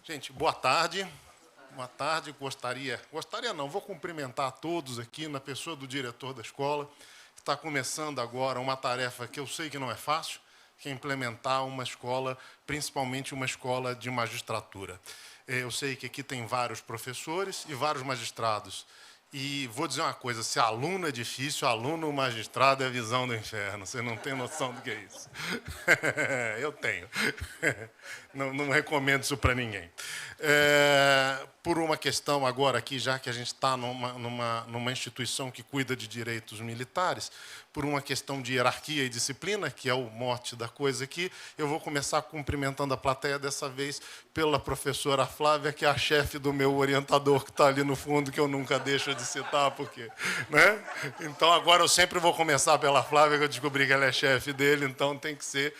Gente, boa tarde. Boa tarde. Gostaria não, vou cumprimentar a todos aqui na pessoa do diretor da escola. Está começando agora uma tarefa que eu sei que não é fácil, que é implementar uma escola, principalmente uma escola de magistratura. Eu sei que aqui tem vários professores e vários magistrados. E vou dizer uma coisa, se aluno é difícil, aluno magistrado é a visão do inferno. Você não tem noção do que é isso. Eu tenho. Não recomendo isso para ninguém. Por uma questão agora aqui, já que a gente está numa instituição que cuida de direitos militares, por uma questão de hierarquia e disciplina, que é o mote da coisa aqui, eu vou começar cumprimentando a plateia, dessa vez pela professora Flávia, que é a chefe do meu orientador, que está ali no fundo, que eu nunca deixo de citar, porque, né? Então, agora eu sempre vou começar pela Flávia, que eu descobri que ela é chefe dele, então tem que ser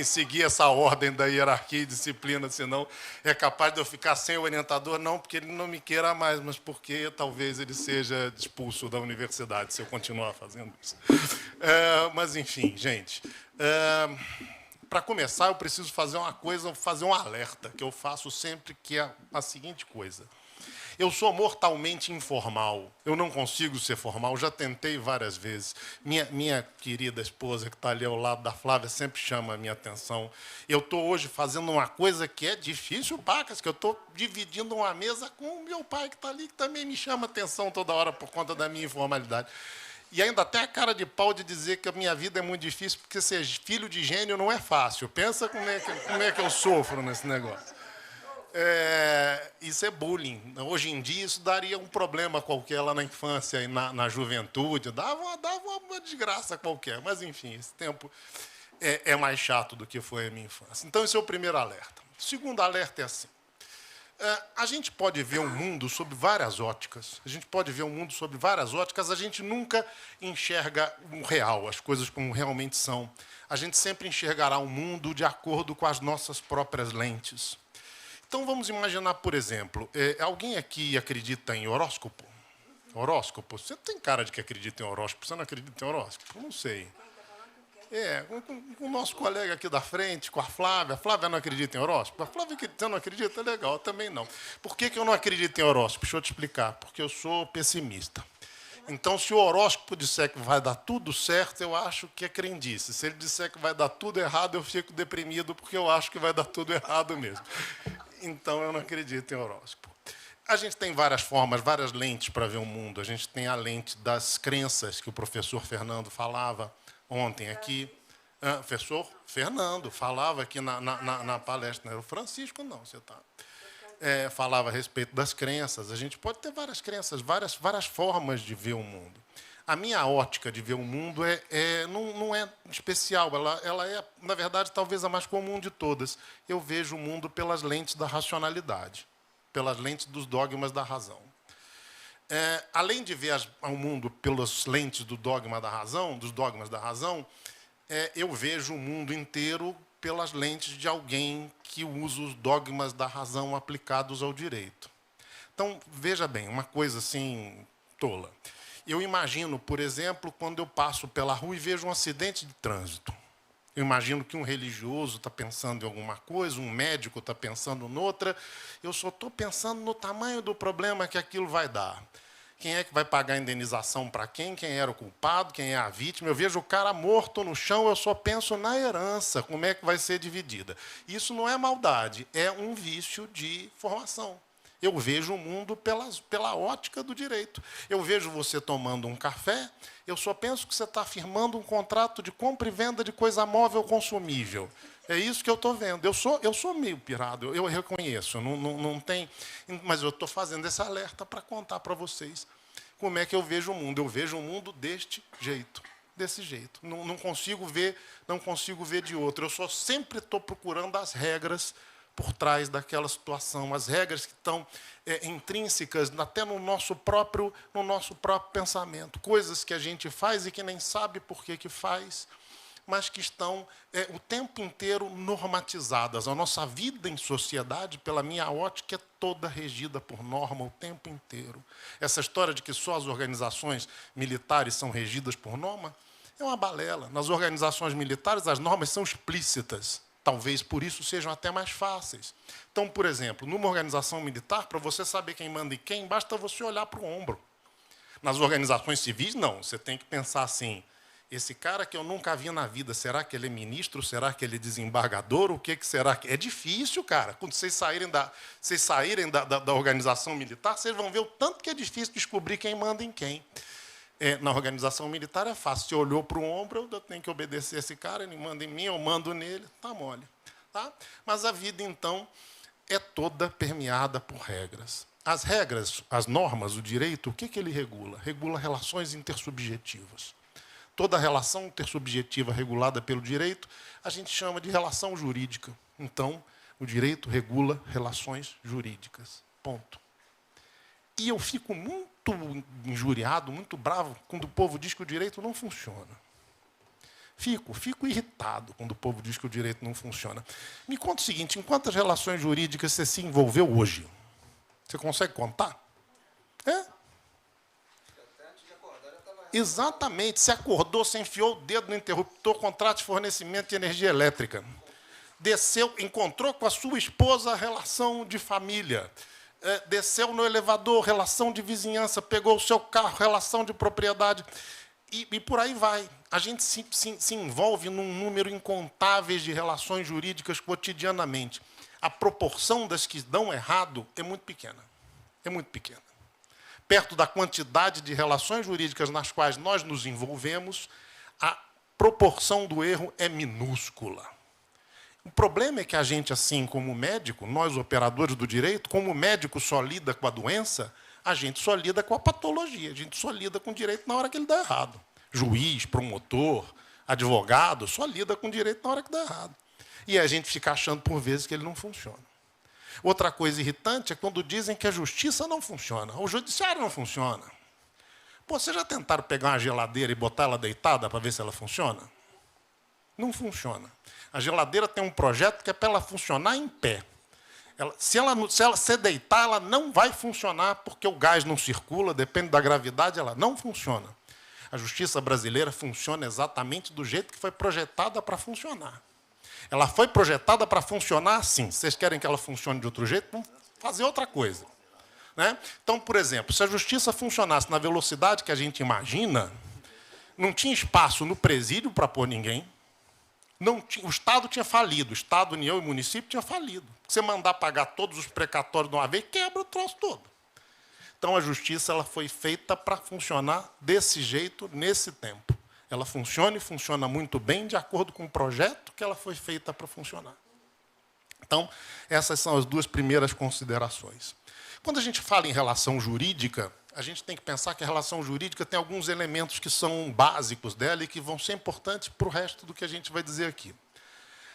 seguir essa ordem da hierarquia e disciplina, senão é capaz de eu ficar sem o orientador, não porque ele não me queira mais, mas porque talvez ele seja expulso da universidade se eu continuar fazendo isso. Mas, enfim, gente, para começar, eu preciso fazer uma coisa, fazer um alerta, que eu faço sempre, que é a seguinte coisa. Eu sou mortalmente informal. Eu não consigo ser formal. Já tentei várias vezes. Minha querida esposa, que está ali ao lado da Flávia, sempre chama a minha atenção. Eu estou hoje fazendo uma coisa que é difícil, pacas, que eu estou dividindo uma mesa com o meu pai, que está ali, que também me chama atenção toda hora por conta da minha informalidade. E ainda tem a cara de pau de dizer que a minha vida é muito difícil, porque ser filho de gênio não é fácil. Pensa como é que eu sofro nesse negócio. Isso é bullying. Hoje em dia, isso daria um problema qualquer lá na infância e na juventude. Dava uma desgraça qualquer. Mas, enfim, esse tempo é mais chato do que foi a minha infância. Então, esse é o primeiro alerta. O segundo alerta é assim. A gente pode ver o mundo sob várias óticas. A gente pode ver o mundo sob várias óticas. A gente nunca enxerga o real, as coisas como realmente são. A gente sempre enxergará o mundo de acordo com as nossas próprias lentes. Então, vamos imaginar, por exemplo, alguém aqui acredita em horóscopo? Horóscopo? Você tem cara de que acredita em horóscopo. Você não acredita em horóscopo? Não sei. Com o nosso colega aqui da frente, com a Flávia. A Flávia não acredita em horóscopo? A Flávia, você não acredita? Legal, eu também não. Por que eu não acredito em horóscopo? Deixa eu te explicar. Porque eu sou pessimista. Então, se o horóscopo disser que vai dar tudo certo, eu acho que é crendice. Se ele disser que vai dar tudo errado, eu fico deprimido, porque eu acho que vai dar tudo errado mesmo. Então, eu não acredito em horóscopo. A gente tem várias formas, várias lentes para ver o mundo. A gente tem a lente das crenças, que o professor Fernando falava ontem aqui. O professor Fernando falava aqui na palestra. Não era o Francisco, não, você está... falava a respeito das crenças. A gente pode ter várias crenças, várias formas de ver o mundo. A minha ótica de ver o mundo não é especial, ela é, na verdade, talvez a mais comum de todas. Eu vejo o mundo pelas lentes da racionalidade, pelas lentes dos dogmas da razão. Além de ver o mundo pelas lentes do dogma da razão, dos dogmas da razão, eu vejo o mundo inteiro pelas lentes de alguém que usa os dogmas da razão aplicados ao direito. Então, veja bem, uma coisa assim tola. Eu imagino, por exemplo, quando eu passo pela rua e vejo um acidente de trânsito. Eu imagino que um religioso está pensando em alguma coisa, um médico está pensando noutra. Eu só estou pensando no tamanho do problema que aquilo vai dar. Quem é que vai pagar a indenização para quem? Quem era o culpado? Quem é a vítima? Eu vejo o cara morto no chão, eu só penso na herança, como é que vai ser dividida. Isso não é maldade, é um vício de formação. Eu vejo o mundo pela ótica do direito. Eu vejo você tomando um café, eu só penso que você está firmando um contrato de compra e venda de coisa móvel consumível. É isso que eu estou vendo. Eu sou meio pirado, eu reconheço. Não tem, mas eu estou fazendo esse alerta para contar para vocês como é que eu vejo o mundo. Eu vejo o mundo deste jeito. Desse jeito. Não consigo ver de outro. Eu só sempre estou procurando as regras por trás daquela situação, as regras que estão intrínsecas até no nosso próprio pensamento, coisas que a gente faz e que nem sabe por que faz, mas que estão o tempo inteiro normatizadas. A nossa vida em sociedade, pela minha ótica, é toda regida por norma o tempo inteiro. Essa história de que só as organizações militares são regidas por norma é uma balela. Nas organizações militares, as normas são explícitas. Talvez por isso sejam até mais fáceis. Então, por exemplo, numa organização militar, para você saber quem manda e quem, basta você olhar para o ombro. Nas organizações civis, não. Você tem que pensar assim, esse cara que eu nunca vi na vida, será que ele é ministro? Será que ele é desembargador? O que será que... É difícil, cara. Quando vocês saírem da organização militar, vocês vão ver o tanto que é difícil descobrir quem manda em quem. Na organização militar é fácil. Se olhou para o ombro, eu tenho que obedecer esse cara, ele manda em mim, eu mando nele, tá mole. Tá? Mas a vida, então, é toda permeada por regras. As regras, as normas, o direito, o que ele regula? Regula relações intersubjetivas. Toda relação intersubjetiva regulada pelo direito, a gente chama de relação jurídica. Então, o direito regula relações jurídicas. Ponto. E eu fico muito injuriado, muito bravo, quando o povo diz que o direito não funciona. Fico irritado quando o povo diz que o direito não funciona. Me conta o seguinte, em quantas relações jurídicas você se envolveu hoje? Você consegue contar? Exatamente. Você acordou, você enfiou o dedo no interruptor, contrato de fornecimento de energia elétrica. Desceu, encontrou com a sua esposa, relação de família. Desceu no elevador, relação de vizinhança, pegou o seu carro, relação de propriedade, e por aí vai. A gente se envolve num número incontáveis de relações jurídicas cotidianamente. A proporção das que dão errado é muito pequena. É muito pequena. Perto da quantidade de relações jurídicas nas quais nós nos envolvemos, a proporção do erro é minúscula. O problema é que a gente, assim como médico, nós operadores do direito, como o médico só lida com a doença, a gente só lida com a patologia, a gente só lida com o direito na hora que ele dá errado. Juiz, promotor, advogado, só lida com o direito na hora que dá errado. E a gente fica achando, por vezes, que ele não funciona. Outra coisa irritante é quando dizem que a justiça não funciona, o judiciário não funciona. Pô, vocês já tentaram pegar uma geladeira e botar ela deitada para ver se ela funciona? Não funciona. A geladeira tem um projeto que é para ela funcionar em pé. Se ela se deitar, ela não vai funcionar, porque o gás não circula, depende da gravidade, ela não funciona. A justiça brasileira funciona exatamente do jeito que foi projetada para funcionar. Ela foi projetada para funcionar assim. Vocês querem que ela funcione de outro jeito? Vamos fazer outra coisa. Né? Então, por exemplo, se a justiça funcionasse na velocidade que a gente imagina, não tinha espaço no presídio para pôr ninguém. O Estado tinha falido, o Estado, União e município tinha falido. Você mandar pagar todos os precatórios de uma vez, quebra o troço todo. Então, a justiça ela foi feita para funcionar desse jeito, nesse tempo. Ela funciona e funciona muito bem de acordo com o projeto que ela foi feita para funcionar. Então, essas são as duas primeiras considerações. Quando a gente fala em relação jurídica, a gente tem que pensar que a relação jurídica tem alguns elementos que são básicos dela e que vão ser importantes para o resto do que a gente vai dizer aqui.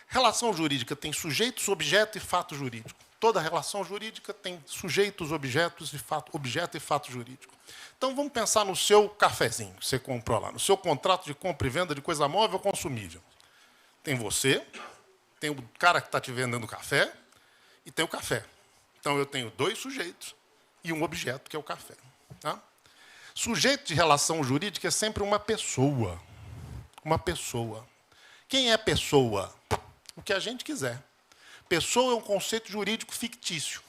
Relação jurídica tem sujeitos, objeto e fato jurídico. Toda relação jurídica tem sujeitos, objetos e objeto e fato jurídico. Então, vamos pensar no seu cafezinho que você comprou lá, no seu contrato de compra e venda de coisa móvel ou consumível. Tem você, tem o cara que está te vendendo café e tem o café. Então, eu tenho dois sujeitos e um objeto, que é o café. Tá? Sujeito de relação jurídica é sempre uma pessoa. Uma pessoa. Quem é pessoa? O que a gente quiser. Pessoa é um conceito jurídico fictício.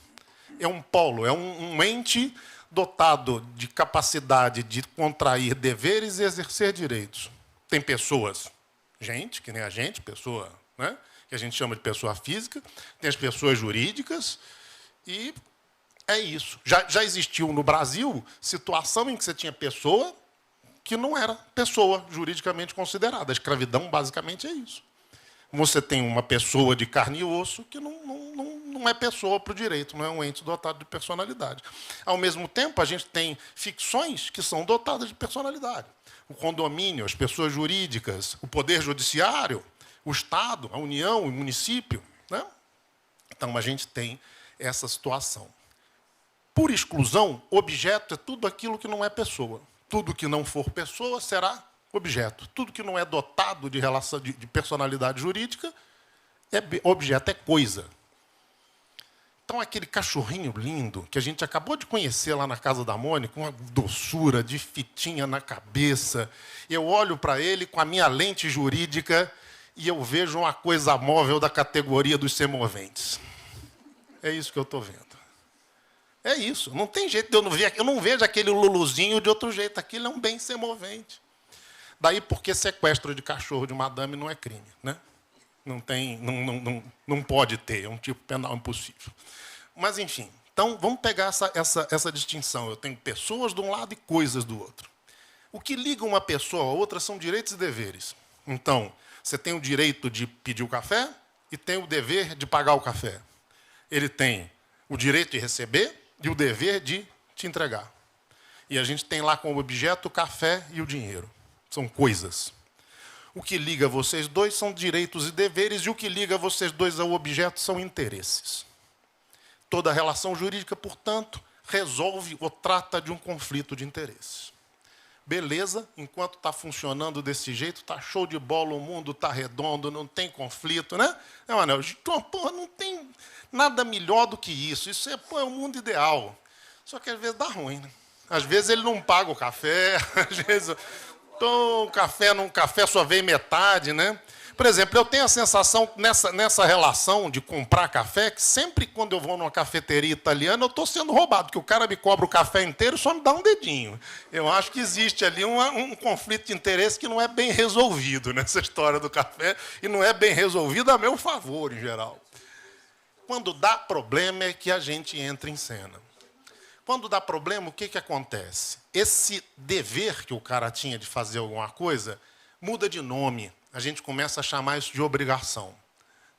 É um polo, é um ente dotado de capacidade de contrair deveres e exercer direitos. Tem pessoas, gente, que nem a gente, pessoa, né, que a gente chama de pessoa física, tem as pessoas jurídicas, e é isso. Já existiu no Brasil situação em que você tinha pessoa que não era pessoa juridicamente considerada. A escravidão, basicamente, é isso. Você tem uma pessoa de carne e osso que não é pessoa para o direito, não é um ente dotado de personalidade. Ao mesmo tempo, a gente tem ficções que são dotadas de personalidade. O condomínio, as pessoas jurídicas, o poder judiciário, o Estado, a União, o município. Né? Então, a gente tem essa situação. Por exclusão, objeto é tudo aquilo que não é pessoa. Tudo que não for pessoa será objeto. Tudo que não é dotado de relação de personalidade jurídica é objeto, é coisa. Então, aquele cachorrinho lindo que a gente acabou de conhecer lá na casa da Mônica, uma doçura de fitinha na cabeça, eu olho para ele com a minha lente jurídica e eu vejo uma coisa móvel da categoria dos semoventes. É isso que eu estou vendo. É isso. Não tem jeito de eu não ver. Eu não vejo aquele luluzinho de outro jeito. Aquilo é um bem semovente. Daí porque sequestro de cachorro de madame não é crime, né? Não tem, não pode ter, é um tipo penal impossível. Mas, enfim, então vamos pegar essa distinção. Eu tenho pessoas de um lado e coisas do outro. O que liga uma pessoa a outra são direitos e deveres. Então, você tem o direito de pedir o café e tem o dever de pagar o café. Ele tem o direito de receber e o dever de te entregar. E a gente tem lá como objeto o café e o dinheiro. São coisas. O que liga vocês dois são direitos e deveres, e o que liga vocês dois ao objeto são interesses. Toda relação jurídica, portanto, resolve ou trata de um conflito de interesses. Beleza, enquanto está funcionando desse jeito, está show de bola, o mundo está redondo, não tem conflito, né? Não, Anel, porra, não tem nada melhor do que isso. Isso é o mundo ideal. Só que às vezes dá ruim, né? Às vezes ele não paga o café, às vezes o café só vem metade, né? Por exemplo, eu tenho a sensação nessa relação de comprar café que sempre quando eu vou numa cafeteria italiana eu estou sendo roubado, porque o cara me cobra o café inteiro e só me dá um dedinho. Eu acho que existe ali um conflito de interesse que não é bem resolvido nessa história do café e não é bem resolvido a meu favor, em geral. Quando dá problema é que a gente entra em cena. Quando dá problema, o que acontece? Esse dever que o cara tinha de fazer alguma coisa muda de nome. A gente começa a chamar isso de obrigação.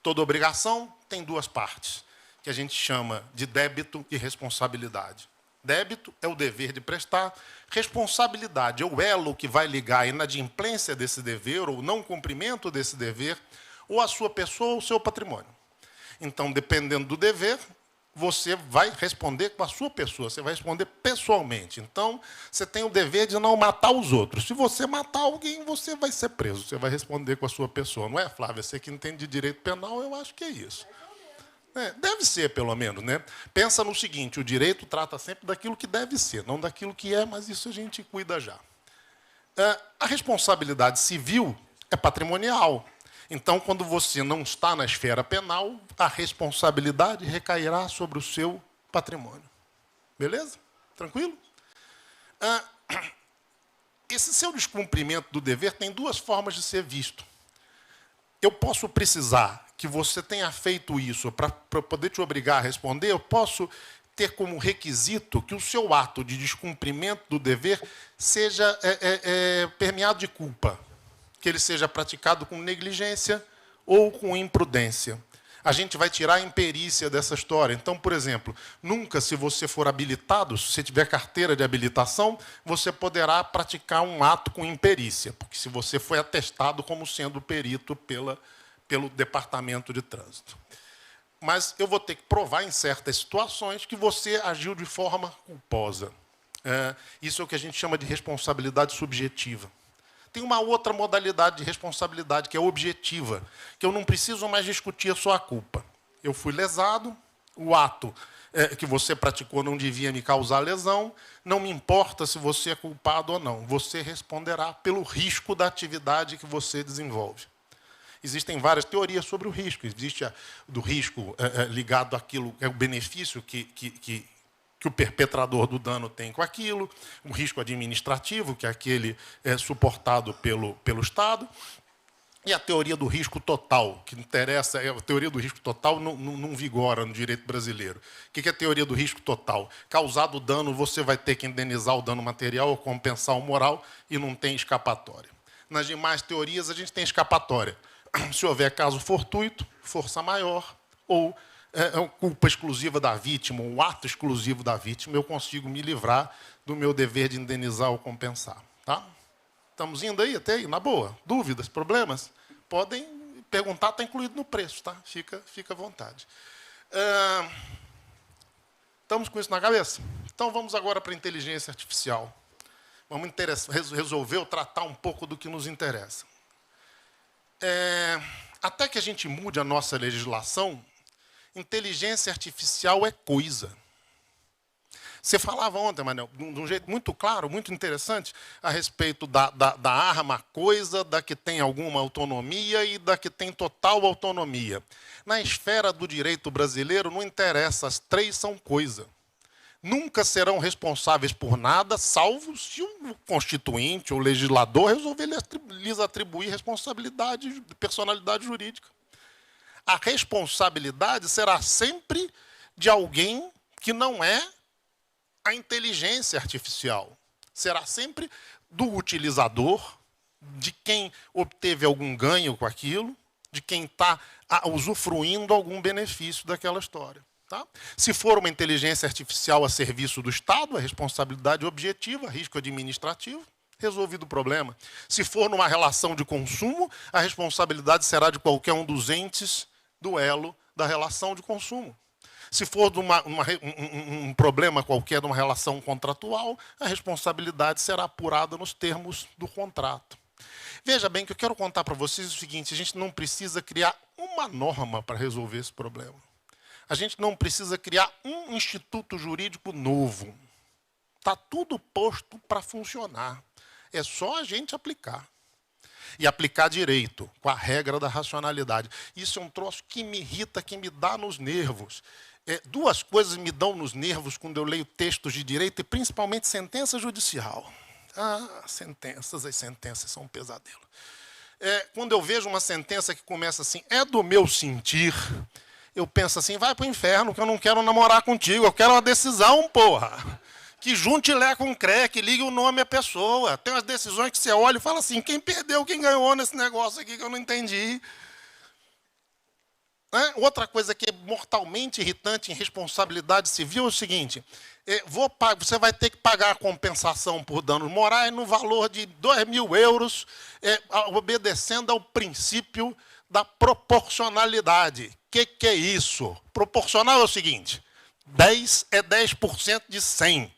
Toda obrigação tem duas partes, que a gente chama de débito e responsabilidade. Débito é o dever de prestar, responsabilidade é o elo que vai ligar a inadimplência desse dever ou não cumprimento desse dever, ou a sua pessoa ou o seu patrimônio. Então, dependendo do dever, você vai responder com a sua pessoa, você vai responder pessoalmente. Então, você tem o dever de não matar os outros. Se você matar alguém, você vai ser preso, você vai responder com a sua pessoa. Não é, Flávia? Você que entende de direito penal, eu acho que é isso. Deve ser, pelo menos, né? Pensa no seguinte, o direito trata sempre daquilo que deve ser, não daquilo que é, mas isso a gente cuida já. A responsabilidade civil é patrimonial. Então, quando você não está na esfera penal, a responsabilidade recairá sobre o seu patrimônio. Beleza? Tranquilo? Esse seu descumprimento do dever tem duas formas de ser visto. Eu posso precisar que você tenha feito isso para poder te obrigar a responder, eu posso ter como requisito que o seu ato de descumprimento do dever seja permeado de culpa, que ele seja praticado com negligência ou com imprudência. A gente vai tirar a imperícia dessa história. Então, por exemplo, nunca, se você for habilitado, se você tiver carteira de habilitação, você poderá praticar um ato com imperícia, porque se você foi atestado como sendo perito pelo Departamento de Trânsito. Mas eu vou ter que provar em certas situações que você agiu de forma culposa. Isso é o que a gente chama de responsabilidade subjetiva. Tem uma outra modalidade de responsabilidade, que é objetiva, que eu não preciso mais discutir só a culpa. Eu fui lesado, o ato que você praticou não devia me causar lesão, não me importa se você é culpado ou não, você responderá pelo risco da atividade que você desenvolve. Existem várias teorias sobre o risco. Existe do risco ligado àquilo, é o benefício que o perpetrador do dano tem com aquilo, o risco administrativo, que é aquele suportado pelo Estado, e a teoria do risco total, que interessa, a teoria do risco total não vigora no direito brasileiro. O que é a teoria do risco total? Causado dano, você vai ter que indenizar o dano material ou compensar o moral, e não tem escapatória. Nas demais teorias, a gente tem escapatória. Se houver caso fortuito, força maior, ou culpa exclusiva da vítima, o ato exclusivo da vítima, eu consigo me livrar do meu dever de indenizar ou compensar. Tá? Estamos indo aí até aí, na boa. Dúvidas, problemas? Podem perguntar, está incluído no preço, tá? Fica à vontade. Estamos com isso na cabeça? Então vamos agora para a inteligência artificial. Vamos resolver ou tratar um pouco do que nos interessa. Até que a gente mude a nossa legislação, inteligência artificial é coisa. Você falava ontem, Manel, de um jeito muito claro, muito interessante, a respeito da arma coisa, da que tem alguma autonomia e da que tem total autonomia. Na esfera do direito brasileiro, não interessa, as três são coisa. Nunca serão responsáveis por nada, salvo se o constituinte ou o legislador resolver lhes atribuir responsabilidade de personalidade jurídica. A responsabilidade será sempre de alguém que não é a inteligência artificial. Será sempre do utilizador, de quem obteve algum ganho com aquilo, de quem está usufruindo algum benefício daquela história. Tá? Se for uma inteligência artificial a serviço do Estado, a responsabilidade objetiva, risco administrativo, resolvido o problema. Se for numa relação de consumo, a responsabilidade será de qualquer um dos entes do elo da relação de consumo. Se for de um problema qualquer de uma relação contratual, a responsabilidade será apurada nos termos do contrato. Veja bem que eu quero contar para vocês o seguinte, a gente não precisa criar uma norma para resolver esse problema. A gente não precisa criar um instituto jurídico novo. Está tudo posto para funcionar. É só a gente aplicar. E aplicar direito, com a regra da racionalidade. Isso é um troço que me irrita, que me dá nos nervos. Duas coisas me dão nos nervos quando eu leio textos de direito, e principalmente sentença judicial. As sentenças são um pesadelo. Quando eu vejo uma sentença que começa assim, é do meu sentir, eu penso assim, vai para o inferno, que eu não quero namorar contigo, eu quero uma decisão, porra. Que junte Lé com Cré, que ligue o nome à pessoa. Tem umas decisões que você olha e fala assim, quem perdeu, quem ganhou nesse negócio aqui que eu não entendi. Outra coisa que é mortalmente irritante em responsabilidade civil é o seguinte, você vai ter que pagar a compensação por danos morais no valor de 2.000 euros, obedecendo ao princípio da proporcionalidade. O que é isso? Proporcional é o seguinte, 10 é 10% de 100.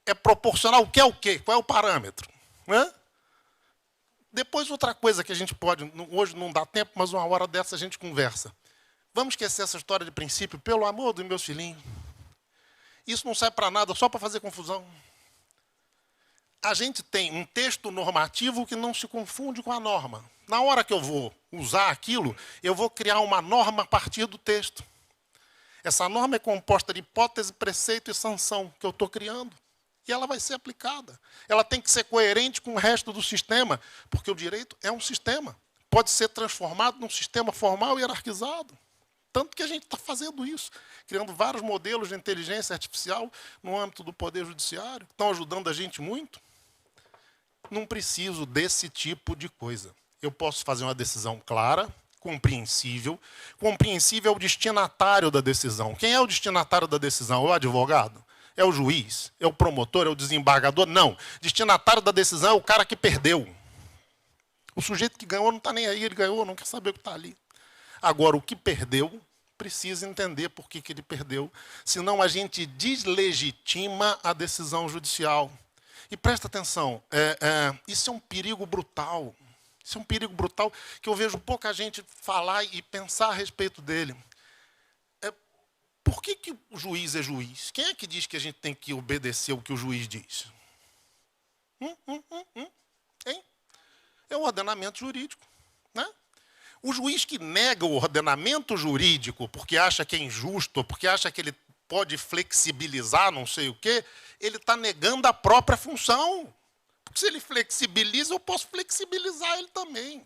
É proporcional o que é o quê? Qual é o parâmetro? Depois, outra coisa que a gente pode, hoje não dá tempo, mas uma hora dessa a gente conversa. Vamos esquecer essa história de princípio, pelo amor dos meus filhinhos. Isso não serve para nada, só para fazer confusão. A gente tem um texto normativo que não se confunde com a norma. Na hora que eu vou usar aquilo, eu vou criar uma norma a partir do texto. Essa norma é composta de hipótese, preceito e sanção que eu estou criando. E ela vai ser aplicada. Ela tem que ser coerente com o resto do sistema, porque o direito é um sistema. Pode ser transformado num sistema formal e hierarquizado. Tanto que a gente está fazendo isso, criando vários modelos de inteligência artificial no âmbito do Poder Judiciário, que estão ajudando a gente muito. Não preciso desse tipo de coisa. Eu posso fazer uma decisão clara, compreensível. Compreensível é o destinatário da decisão. Quem é o destinatário da decisão? É o advogado? É o juiz? É o promotor? É o desembargador? Não. Destinatário da decisão é o cara que perdeu. O sujeito que ganhou não está nem aí, ele ganhou, não quer saber o que está ali. Agora, o que perdeu, precisa entender por que ele perdeu. Senão a gente deslegitima a decisão judicial. E presta atenção, isso é um perigo brutal. Isso é um perigo brutal que eu vejo pouca gente falar e pensar a respeito dele. Por que o juiz é juiz? Quem é que diz que a gente tem que obedecer o que o juiz diz? Hein? É o ordenamento jurídico. Né? O juiz que nega o ordenamento jurídico porque acha que é injusto, porque acha que ele pode flexibilizar não sei o quê, ele está negando a própria função. Porque se ele flexibiliza, eu posso flexibilizar ele também.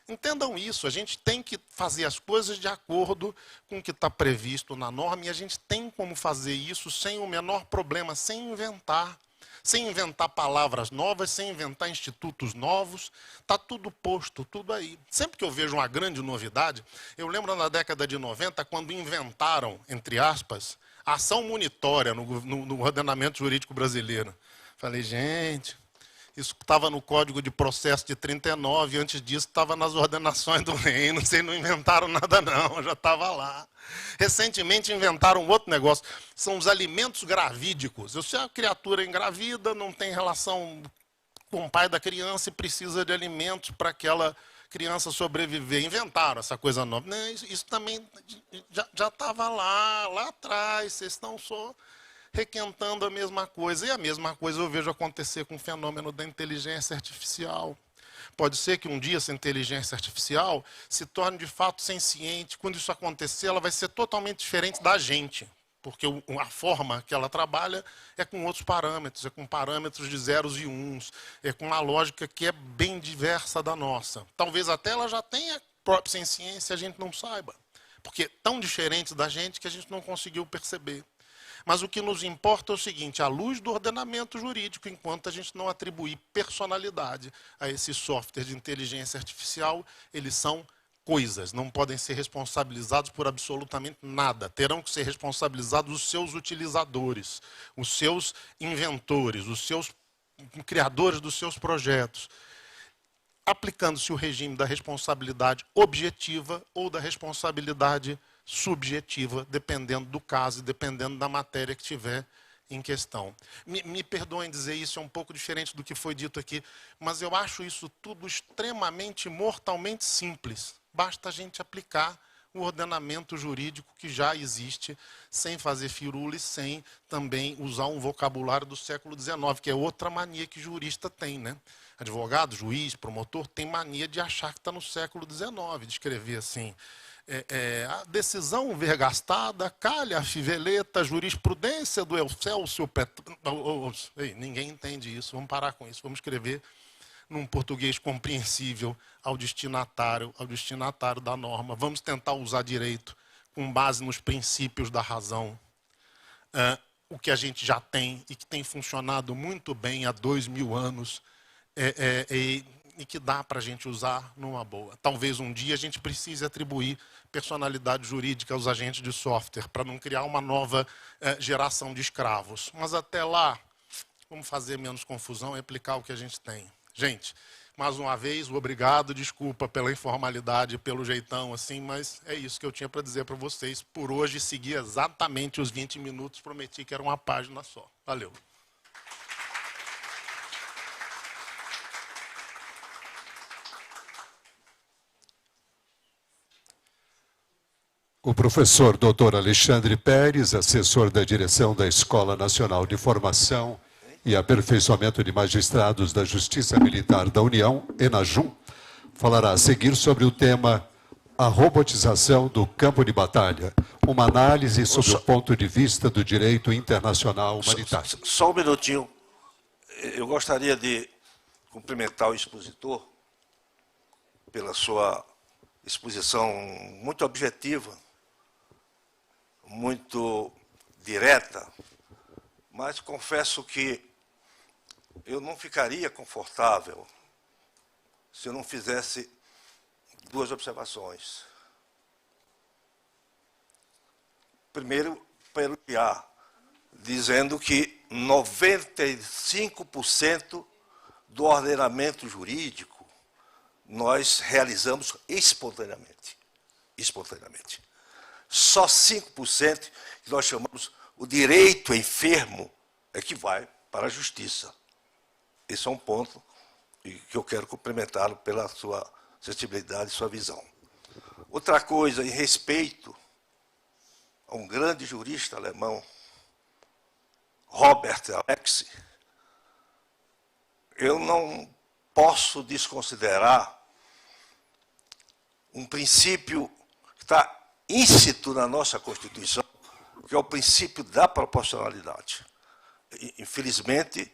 Entendam isso, a gente tem que fazer as coisas de acordo com o que está previsto na norma e a gente tem como fazer isso sem o menor problema, sem inventar palavras novas, sem inventar institutos novos. Está tudo posto, tudo aí. Sempre que eu vejo uma grande novidade, eu lembro na década de 90, quando inventaram, entre aspas, a ação monitória no ordenamento jurídico brasileiro. Falei, gente, isso estava no Código de Processo de 39, antes disso estava nas ordenações do reino, vocês não inventaram nada não, já estava lá. Recentemente inventaram um outro negócio, são os alimentos gravídicos. Se a criatura engravida, não tem relação com o pai da criança e precisa de alimentos para aquela criança sobreviver. Inventaram essa coisa nova. Não, isso também já estava lá atrás, vocês estão só requentando a mesma coisa. E a mesma coisa eu vejo acontecer com o fenômeno da inteligência artificial. Pode ser que um dia essa inteligência artificial se torne de fato senciente. Quando isso acontecer, ela vai ser totalmente diferente da gente, porque a forma que ela trabalha é com outros parâmetros, é com parâmetros de zeros e uns, é com uma lógica que é bem diversa da nossa. Talvez até ela já tenha própria senciência e a gente não saiba, porque é tão diferente da gente que a gente não conseguiu perceber. Mas o que nos importa é o seguinte, à luz do ordenamento jurídico, enquanto a gente não atribuir personalidade a esse software de inteligência artificial, eles são coisas, não podem ser responsabilizados por absolutamente nada. Terão que ser responsabilizados os seus utilizadores, os seus inventores, os seus criadores dos seus projetos, aplicando-se o regime da responsabilidade objetiva ou da responsabilidade subjetiva, dependendo do caso e dependendo da matéria que tiver em questão. Me perdoem dizer isso, é um pouco diferente do que foi dito aqui, mas eu acho isso tudo extremamente, mortalmente simples. Basta a gente aplicar o ordenamento jurídico que já existe, sem fazer firula e sem também usar um vocabulário do século XIX, que é outra mania que jurista tem, né? Advogado, juiz, promotor, tem mania de achar que está no século XIX, de escrever assim. A decisão vergastada, calha, fiveleta, jurisprudência do Excelsior ninguém entende isso, vamos parar com isso, vamos escrever num português compreensível ao destinatário da norma. Vamos tentar usar direito com base nos princípios da razão. O que a gente já tem e que tem funcionado muito bem há 2000 anos e que dá para a gente usar numa boa. Talvez um dia a gente precise atribuir personalidade jurídica aos agentes de software para não criar uma nova geração de escravos. Mas até lá, vamos fazer menos confusão e aplicar o que a gente tem. Gente, mais uma vez, obrigado, desculpa pela informalidade, pelo jeitão assim, mas é isso que eu tinha para dizer para vocês. Por hoje, segui exatamente os 20 minutos, prometi que era uma página só. Valeu. O professor Dr. Alexandre Pérez, assessor da direção da Escola Nacional de Formação e Aperfeiçoamento de Magistrados da Justiça Militar da União, ENAJUM, falará a seguir sobre o tema A Robotização do Campo de Batalha, uma análise sob o ponto de vista do direito internacional humanitário. Só um minutinho. Eu gostaria de cumprimentar o expositor pela sua exposição muito objetiva, muito direta, mas confesso que eu não ficaria confortável se eu não fizesse duas observações. Primeiro, para elogiar, dizendo que 95% do ordenamento jurídico nós realizamos espontaneamente. Espontaneamente. Só 5% que nós chamamos o direito enfermo é que vai para a justiça. Esse é um ponto que eu quero cumprimentá-lo pela sua sensibilidade e sua visão. Outra coisa, em respeito a um grande jurista alemão, Robert Alexi, eu não posso desconsiderar um princípio que está íncito na nossa Constituição, que é o princípio da proporcionalidade. Infelizmente,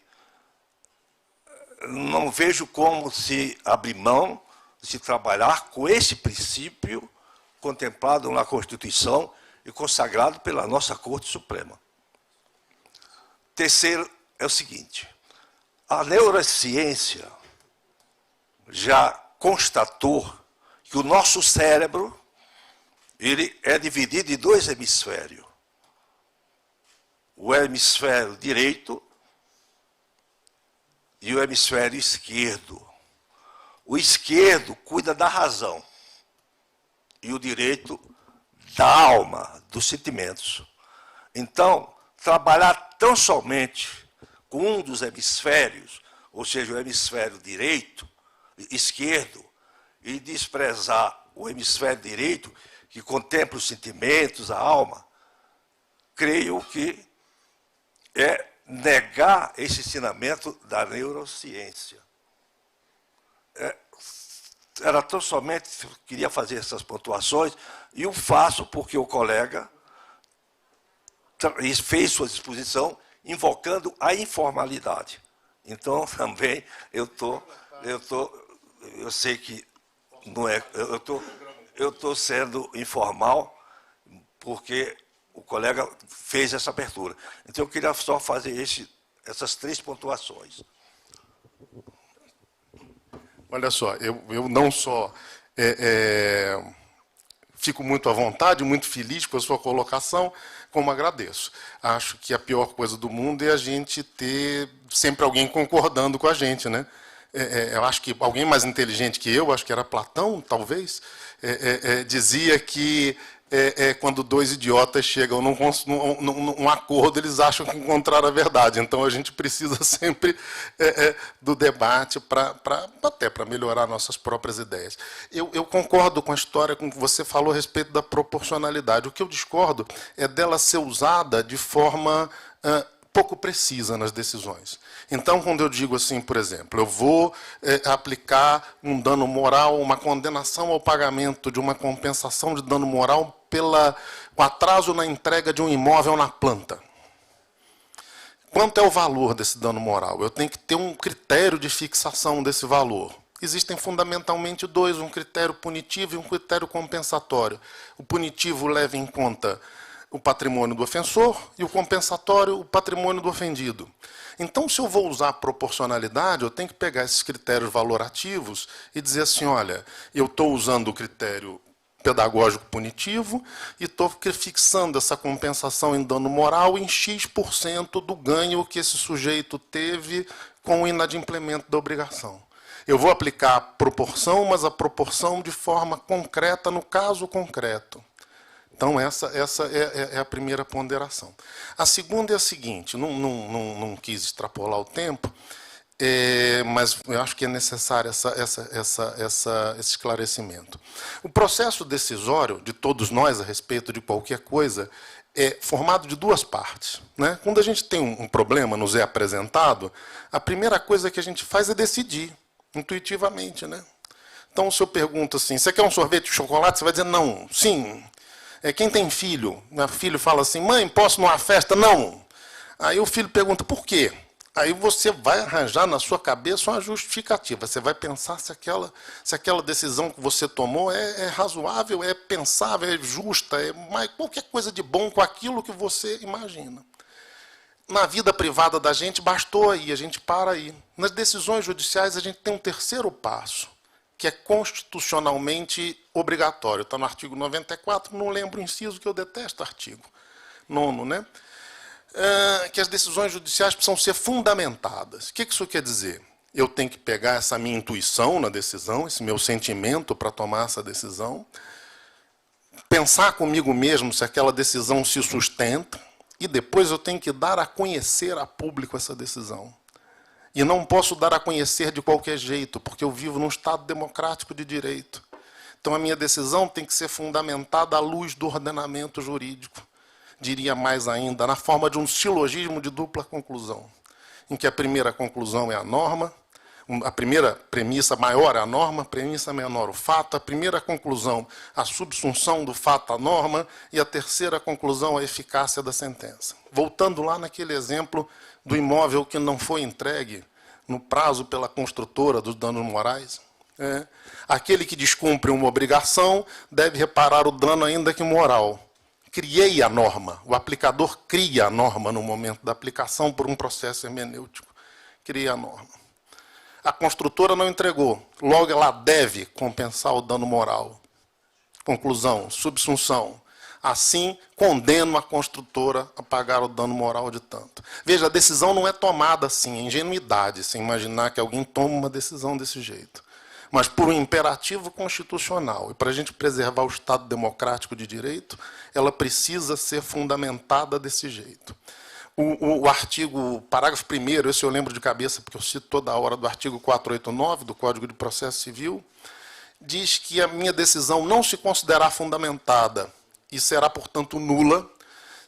não vejo como se abrir mão de se trabalhar com esse princípio contemplado na Constituição e consagrado pela nossa Corte Suprema. Terceiro é o seguinte, a neurociência já constatou que o nosso cérebro ele é dividido em dois hemisférios. O hemisfério direito e o hemisfério esquerdo. O esquerdo cuida da razão e o direito da alma, dos sentimentos. Então, trabalhar tão somente com um dos hemisférios, ou seja, o hemisfério direito, esquerdo, e desprezar o hemisfério direito, que contempla os sentimentos, a alma, creio que é negar esse ensinamento da neurociência. Era tão somente, queria fazer essas pontuações, e o faço porque o colega fez sua exposição invocando a informalidade. Então, também, eu sei que não é, eu estou sendo informal, porque o colega fez essa abertura. Então, eu queria só fazer essas 3 pontuações. Olha só, eu não só fico muito à vontade, muito feliz com a sua colocação, como agradeço. Acho que a pior coisa do mundo é a gente ter sempre alguém concordando com a gente, né? Eu acho que alguém mais inteligente que eu, acho que era Platão, talvez, dizia que quando 2 idiotas chegam num acordo, eles acham que encontraram a verdade. Então, a gente precisa sempre do debate até para melhorar nossas próprias ideias. Eu concordo com a história com que você falou a respeito da proporcionalidade. O que eu discordo é dela ser usada de forma pouco precisa nas decisões. Então, quando eu digo assim, por exemplo, eu vou aplicar um dano moral, uma condenação ao pagamento de uma compensação de dano moral pelo atraso na entrega de um imóvel na planta. Quanto é o valor desse dano moral? Eu tenho que ter um critério de fixação desse valor. Existem fundamentalmente 2, um critério punitivo e um critério compensatório. O punitivo leva em conta o patrimônio do ofensor e o compensatório, o patrimônio do ofendido. Então, se eu vou usar a proporcionalidade, eu tenho que pegar esses critérios valorativos e dizer assim, olha, eu estou usando o critério pedagógico punitivo e estou fixando essa compensação em dano moral em X% do ganho que esse sujeito teve com o inadimplemento da obrigação. Eu vou aplicar a proporção, mas a proporção de forma concreta no caso concreto. Então, essa é a primeira ponderação. A segunda é a seguinte, não quis extrapolar o tempo, mas eu acho que é necessário esse esclarecimento. O processo decisório de todos nós a respeito de qualquer coisa é formado de 2 partes, né? Quando a gente tem um problema, nos é apresentado, a primeira coisa que a gente faz é decidir, intuitivamente, né? Então, se eu pergunto assim, você quer um sorvete de chocolate? Você vai dizer não, sim. Quem tem filho, meu filho fala assim, mãe, posso ir numa festa? Não. Aí o filho pergunta, por quê? Aí você vai arranjar na sua cabeça uma justificativa. Você vai pensar se aquela decisão que você tomou é razoável, é pensável, é justa, qualquer coisa de bom com aquilo que você imagina. Na vida privada da gente, bastou aí, a gente para aí. Nas decisões judiciais, a gente tem um terceiro passo, que é constitucionalmente obrigatório. Está no artigo 94, não lembro o inciso, que eu detesto artigo 9º, né? Que as decisões judiciais precisam ser fundamentadas. O que isso quer dizer? Eu tenho que pegar essa minha intuição na decisão, esse meu sentimento para tomar essa decisão, pensar comigo mesmo se aquela decisão se sustenta, e depois eu tenho que dar a conhecer a público essa decisão. E não posso dar a conhecer de qualquer jeito, porque eu vivo num Estado democrático de direito. Então, a minha decisão tem que ser fundamentada à luz do ordenamento jurídico. Diria mais ainda, na forma de um silogismo de dupla conclusão, em que a primeira conclusão é a norma, a primeira premissa maior é a norma, a premissa menor o fato, a primeira conclusão a subsunção do fato à norma e a terceira conclusão a eficácia da sentença. Voltando lá naquele exemplo do imóvel que não foi entregue no prazo pela construtora dos danos morais, aquele que descumpre uma obrigação deve reparar o dano ainda que moral. Criei a norma, o aplicador cria a norma no momento da aplicação por um processo hermenêutico. Cria a norma. A construtora não entregou, logo ela deve compensar o dano moral. Conclusão, subsunção. Assim, condeno a construtora a pagar o dano moral de tanto. Veja, a decisão não é tomada assim, é ingenuidade, sem imaginar que alguém toma uma decisão desse jeito. Mas por um imperativo constitucional. E para a gente preservar o Estado democrático de direito, ela precisa ser fundamentada desse jeito. O artigo, parágrafo 1º, esse eu lembro de cabeça, porque eu cito toda hora, do artigo 489 do Código de Processo Civil, diz que a minha decisão não se considerará fundamentada e será, portanto, nula,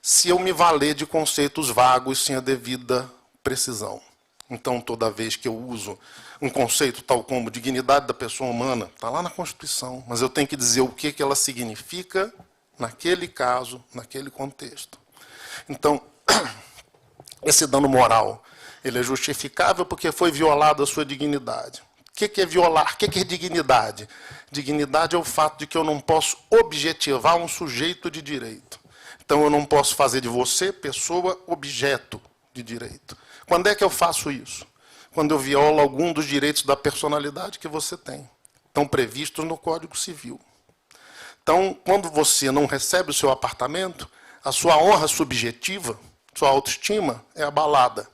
se eu me valer de conceitos vagos sem a devida precisão. Então, toda vez que eu uso um conceito tal como dignidade da pessoa humana, está lá na Constituição, mas eu tenho que dizer o que ela significa naquele caso, naquele contexto. Então, esse dano moral, ele é justificável porque foi violada a sua dignidade. O que é violar? O que é dignidade? Dignidade é o fato de que eu não posso objetivar um sujeito de direito. Então, eu não posso fazer de você, pessoa, objeto de direito. Quando é que eu faço isso? Quando eu violo algum dos direitos da personalidade que você tem. Estão previstos no Código Civil. Então, quando você não recebe o seu apartamento, a sua honra subjetiva, sua autoestima é abalada.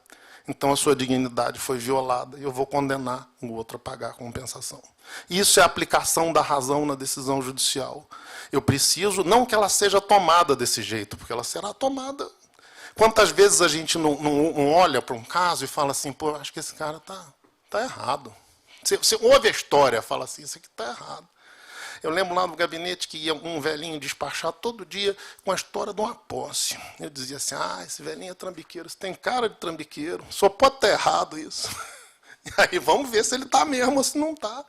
Então, a sua dignidade foi violada e eu vou condenar o outro a pagar a compensação. Isso é a aplicação da razão na decisão judicial. Eu preciso, não que ela seja tomada desse jeito, porque ela será tomada. Quantas vezes a gente não olha para um caso e fala assim, pô, acho que esse cara está errado. Você ouve a história e fala assim, isso aqui está errado. Eu lembro lá no gabinete que ia um velhinho despachar todo dia com a história de uma posse. Eu dizia assim, esse velhinho é trambiqueiro, isso tem cara de trambiqueiro, só pode estar errado isso. E aí vamos ver se ele está mesmo ou se não está.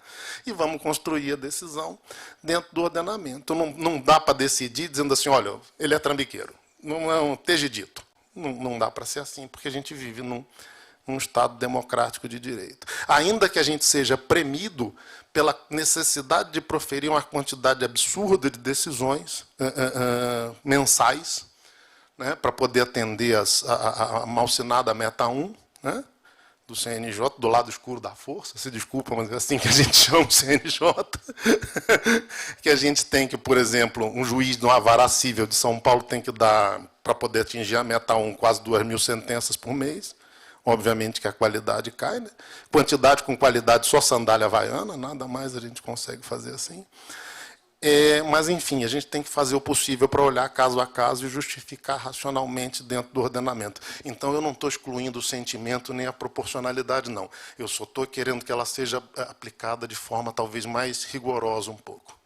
E vamos construir a decisão dentro do ordenamento. Não dá para decidir dizendo assim, olha, ele é trambiqueiro. Não esteja dito. Não dá para ser assim, porque a gente vive num Estado democrático de direito. Ainda que a gente seja premido pela necessidade de proferir uma quantidade absurda de decisões mensais, né, para poder atender a malsinada meta 1, né, do CNJ, do lado escuro da força, se desculpa, mas é assim que a gente chama o CNJ, que a gente tem que, por exemplo, um juiz de uma vara civil de São Paulo tem que dar, para poder atingir a meta 1, quase 2.000 sentenças por mês. Obviamente que a qualidade cai, né? Quantidade com qualidade, só sandália havaiana, nada mais a gente consegue fazer assim. Mas, enfim, a gente tem que fazer o possível para olhar caso a caso e justificar racionalmente dentro do ordenamento. Então, eu não estou excluindo o sentimento nem a proporcionalidade, não. Eu só estou querendo que ela seja aplicada de forma talvez mais rigorosa um pouco.